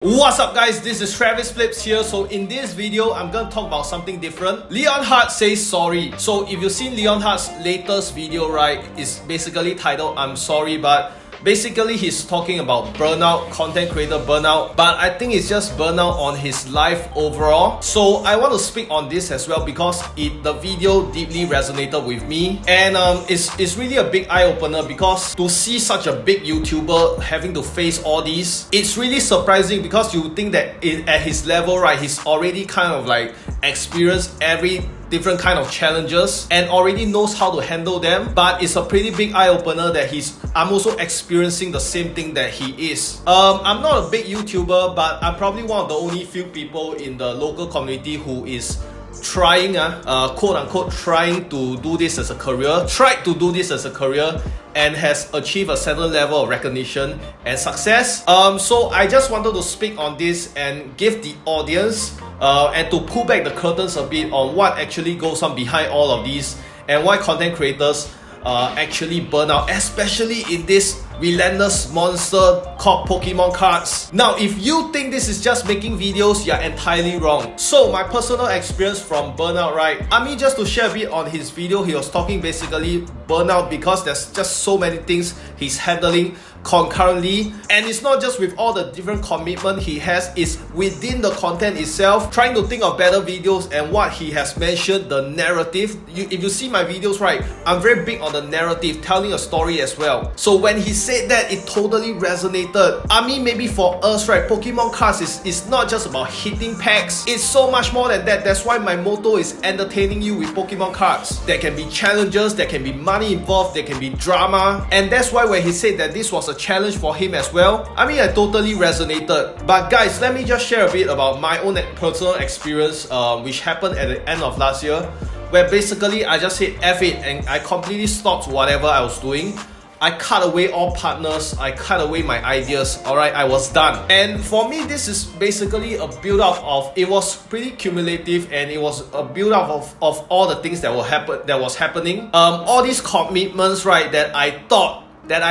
What's up guys, this is Travis Flips here. So in this video, I'm gonna talk about something different. Leon Hart says sorry. So if you've seen Leon Hart's latest video, right, it's basically titled I'm sorry, but basically he's talking about burnout, content creator burnout, but I think it's just burnout on his life overall. So I want to speak on this as well because the video deeply resonated with me, and it's really a big eye-opener because to see such a big YouTuber having to face all these, it's really surprising because you think that at his level, right, he's already kind of like experienced every different kind of challenges and already knows how to handle them, but it's a pretty big eye-opener that I'm also experiencing the same thing that he is. I'm not a big YouTuber, but I'm probably one of the only few people in the local community who is trying, quote unquote, trying to do this as a career, tried to do this as a career, and has achieved a certain level of recognition and success. So I just wanted to speak on this and give the audience and to pull back the curtains a bit on what actually goes on behind all of these and why content creators actually burn out, especially in this relentless monster called Pokemon cards. Now, if you think this is just making videos, you're entirely wrong. So my personal experience from burnout, right? I mean, just to share a bit on his video, he was talking basically burnout because there's just so many things he's handling concurrently, and it's not just with all the different commitment he has, it's within the content itself, trying to think of better videos. And what he has mentioned, the narrative, if you see my videos, right, I'm very big on the narrative, telling a story as well. So when he said that, it totally resonated. I mean, maybe for us, right, Pokemon cards is not just about hitting packs, it's so much more than that. That's why my motto is entertaining you with Pokemon cards. There can be challenges, there can be money involved, there can be drama, and that's why when he said that this was a challenge for him as well, I mean, I totally resonated. But guys, let me just share a bit about my own personal experience, which happened at the end of last year, where basically I just said F it and I completely stopped whatever I was doing. I cut away all partners, I cut away my ideas, alright, I was done. And for me, this is basically a build-up of, it was pretty cumulative, and it was a build-up of all the things that was happening. All these commitments, right, that I thought that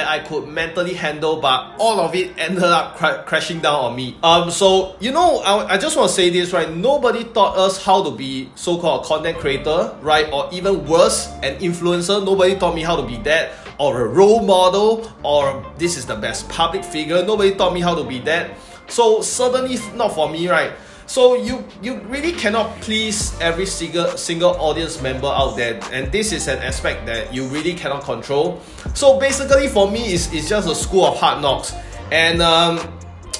I could mentally handle, but all of it ended up crashing down on me. So, you know, I just want to say this, right? Nobody taught us how to be so-called content creator, right? Or even worse, an influencer. Nobody taught me how to be that, or a role model, or this is the best public figure. Nobody taught me how to be that. So certainly not for me, right? So you really cannot please every single audience member out there, and this is an aspect that you really cannot control. So basically for me, it's just a school of hard knocks, and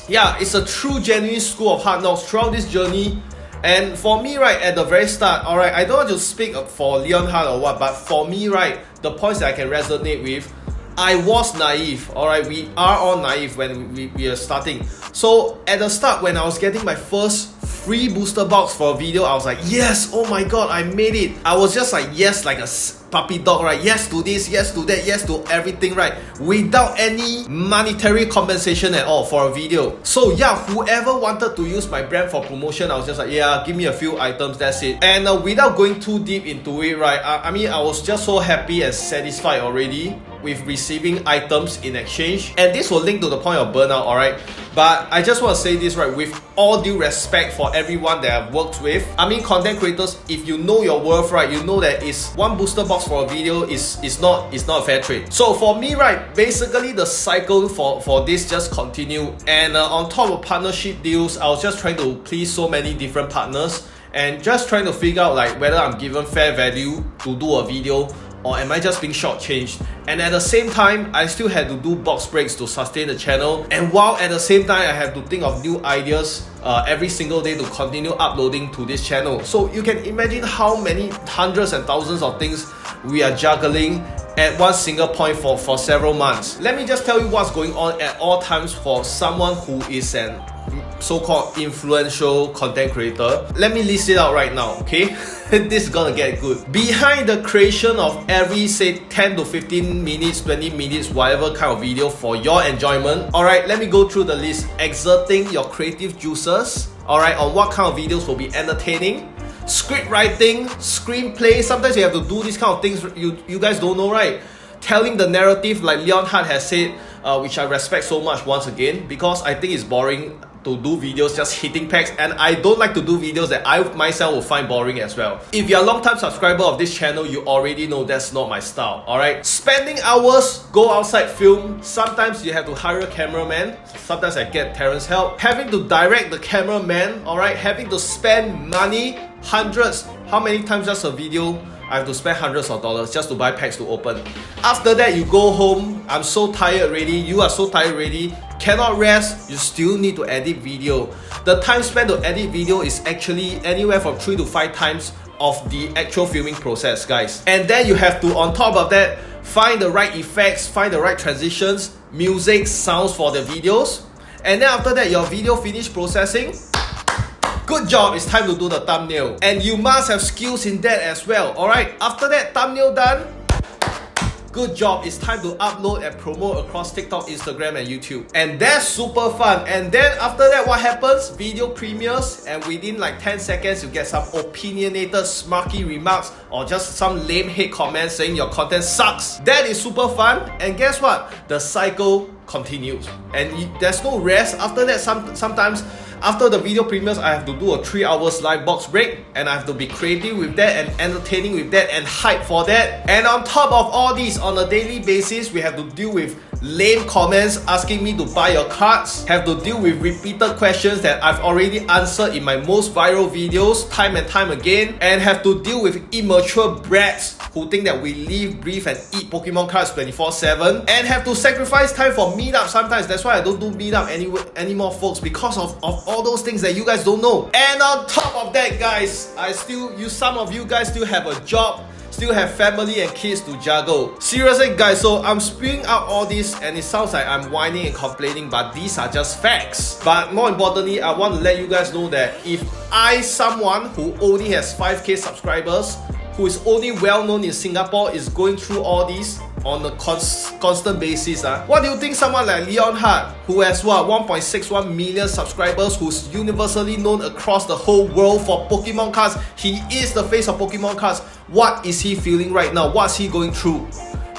yeah, it's a true genuine school of hard knocks throughout this journey. And for me, right, at the very start, alright, I don't want to speak for Leon Hart or what, but for me, right, the points that I can resonate with, I was naive, alright, we are all naive when we are starting. So at the start, when I was getting my first free booster box for a video, I was like, yes, oh my god, I made it. I was just like, yes, like a puppy dog, right? Yes to this, yes to that, yes to everything, right? Without any monetary compensation at all for a video. So yeah, whoever wanted to use my brand for promotion, I was just like, yeah, give me a few items, that's it. And without going too deep into it, right, I mean, I was just so happy and satisfied already with receiving items in exchange. And this will link to the point of burnout, alright? But I just want to say this, right, with all due respect for everyone that I've worked with. I mean, content creators, if you know your worth, right, you know that one booster box for a video is not a fair trade. So for me, right, basically the cycle for this just continued. And on top of partnership deals, I was just trying to please so many different partners and just trying to figure out like whether I'm given fair value to do a video, or am I just being shortchanged? And at the same time, I still had to do box breaks to sustain the channel. And while at the same time, I have to think of new ideas every single day to continue uploading to this channel. So you can imagine how many hundreds and thousands of things we are juggling at one single point for several months. Let me just tell you what's going on at all times for someone who is an so-called influential content creator. Let me list it out right now, okay? This is gonna get good. Behind the creation of every, say, 10 to 15 minutes, 20 minutes, whatever kind of video for your enjoyment, alright, let me go through the list. Exerting your creative juices, alright, on what kind of videos will be entertaining. Script writing, screenplay, sometimes you have to do these kind of things you guys don't know, right? Telling the narrative, like Leon Hart has said, which I respect so much once again, because I think it's boring to do videos just hitting packs, and I don't like to do videos that I myself will find boring as well. If you're a long-time subscriber of this channel, you already know that's not my style, alright? Spending hours, go outside, film. Sometimes you have to hire a cameraman. Sometimes I get Terrence help. Having to direct the cameraman, alright? Having to spend money, hundreds. How many times just a video? I have to spend hundreds of dollars just to buy packs to open. After that, you go home. I'm so tired already. You are so tired already. Cannot rest. You still need to edit video. The time spent to edit video is actually anywhere from 3 to 5 times of the actual filming process, guys. And then you have to, on top of that, find the right effects, find the right transitions, music, sounds for the videos. And then after that, your video finished processing. Good job, it's time to do the thumbnail. And you must have skills in that as well, alright? After that, thumbnail done. Good job, it's time to upload and promote across TikTok, Instagram and YouTube. And that's super fun. And then after that, what happens? Video premieres, and within like 10 seconds, you get some opinionated, smarky remarks or just some lame hate comments saying your content sucks. That is super fun. And guess what? The cycle continues. And there's no rest. After that, sometimes after the video premieres, I have to do a 3 hours live box break, and I have to be creative with that and entertaining with that and hype for that. And on top of all these, on a daily basis, we have to deal with lame comments asking me to buy your cards, have to deal with repeated questions that I've already answered in my most viral videos time and time again, and have to deal with immature brats who think that we live, breathe and eat Pokemon cards 24/7, and have to sacrifice time for meetup sometimes. That's why I don't do meetup anymore, folks, because of all those things that you guys don't know. And on top of that, guys, some of you guys still have a job, still have family and kids to juggle. Seriously, guys, so I'm spewing out all this and it sounds like I'm whining and complaining, but these are just facts. But more importantly, I want to let you guys know that if someone who only has 5k subscribers, who is only well known in Singapore, is going through all these on a constant basis, what do you think someone like Leon Hart, who has 1.61 million subscribers, who's universally known across the whole world for Pokemon cards, he is the face of Pokemon cards, what is he feeling right now? What's he going through?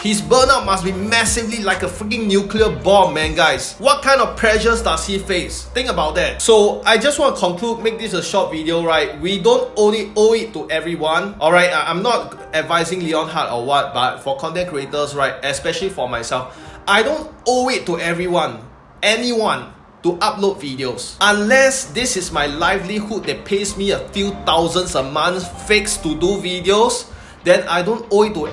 His burnout must be massively like a freaking nuclear bomb, man, guys. What kind of pressures does he face? Think about that. So I just want to conclude, make this a short video, right? We don't only owe it to everyone, alright? I'm not advising Leon Hart or what, but for content creators, right, especially for myself, I don't owe it to anyone, to upload videos. Unless this is my livelihood that pays me a few thousands a month fixed to do videos, then I don't owe it to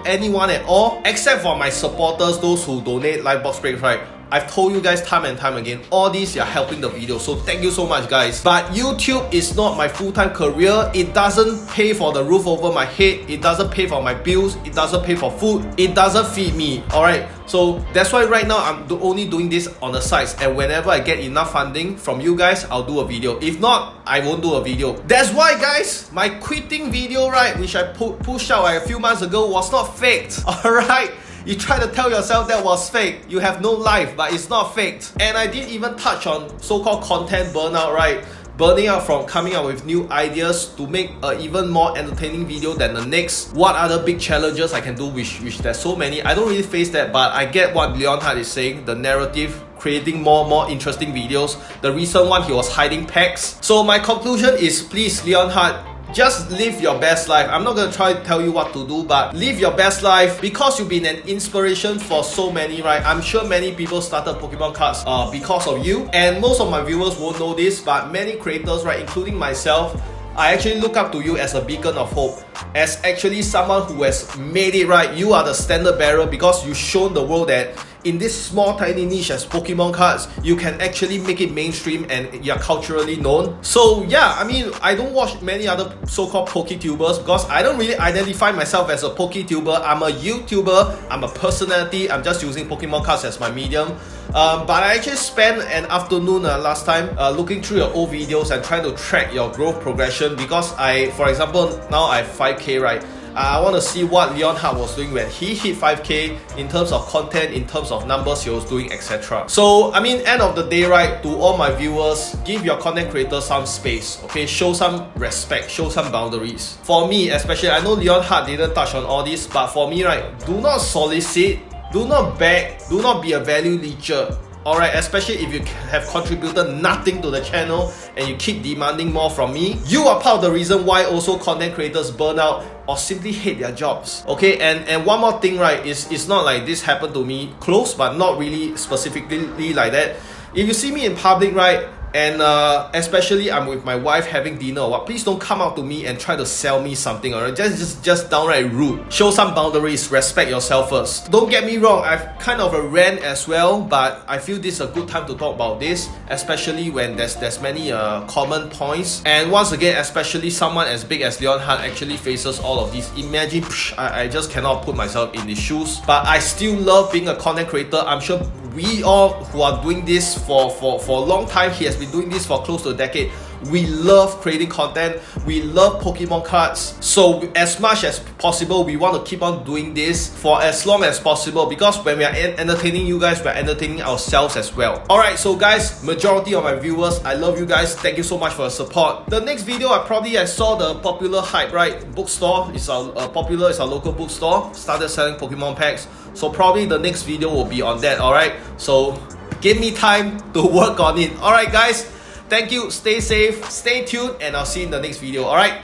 anyone at all, except for my supporters, those who donate live box breaks, right? I've told you guys time and time again, all these are helping the video, so thank you so much, guys. But YouTube is not my full-time career. It doesn't pay for the roof over my head. It doesn't pay for my bills. It doesn't pay for food. It doesn't feed me, alright? So that's why right now I'm only doing this on the sides, and whenever I get enough funding from you guys, I'll do a video. If not, I won't do a video. That's why, guys, my quitting video, right, which I pushed out a few months ago, was not faked, alright? You try to tell yourself that was fake, you have no life, but it's not faked. And I didn't even touch on so-called content burnout, right? Burning out from coming up with new ideas to make an even more entertaining video than the next. What other big challenges I can do, which there's so many. I don't really face that, but I get what Leon Hart is saying, the narrative, creating more interesting videos. The recent one, he was hiding packs. So my conclusion is, please, Leon Hart, just live your best life. I'm not gonna try to tell you what to do, but live your best life, because you've been an inspiration for so many, right? I'm sure many people started Pokemon cards because of you, and most of my viewers won't know this, but many creators, right, including myself, I actually look up to you as a beacon of hope, as actually someone who has made it, right? You are the standard bearer because you've shown the world that in this small tiny niche as Pokemon cards, you can actually make it mainstream and you're culturally known. So yeah, I mean, I don't watch many other so-called PokeTubers because I don't really identify myself as a PokeTuber. I'm a YouTuber, I'm a personality, I'm just using Pokemon cards as my medium. But I actually spent an afternoon last time looking through your old videos and trying to track your growth progression, because for example, now I have 5k, right? I want to see what Leon Hart was doing when he hit 5k in terms of content, in terms of numbers he was doing, etc. So, I mean, end of the day, right, to all my viewers, give your content creators some space, okay? Show some respect, show some boundaries. For me, especially, I know Leon Hart didn't touch on all this, but for me, right, do not solicit Do not beg, do not be a value leecher. Alright, especially if you have contributed nothing to the channel and you keep demanding more from me. You are part of the reason why also content creators burn out or simply hate their jobs. Okay, and one more thing, right, is it's not like this happened to me close, but not really specifically like that. If you see me in public, right, and especially I'm with my wife having dinner or what, please don't come out to me and try to sell me something, alright? Just downright rude. Show some boundaries, respect yourself first. Don't get me wrong, I've kind of a rant as well, but I feel this is a good time to talk about this, especially when there's many common points. And once again, especially someone as big as Leon Hart actually faces all of these. Imagine, I just cannot put myself in his shoes, but I still love being a content creator. I'm sure we all who are doing this for a long time, he has been doing this for close to a decade. We love creating content, we love Pokemon cards, so as much as possible we want to keep on doing this for as long as possible, because when we are entertaining you guys, we are entertaining ourselves as well. Alright, so guys, majority of my viewers, I love you guys, thank you so much for your support. The next video I saw the Popular Hype, right, bookstore, it's our Popular, it's our local bookstore, started selling Pokemon packs, so probably the next video will be on that. Alright, so give me time to work on it. Alright guys, thank you, stay safe, stay tuned, and I'll see you in the next video. Alright.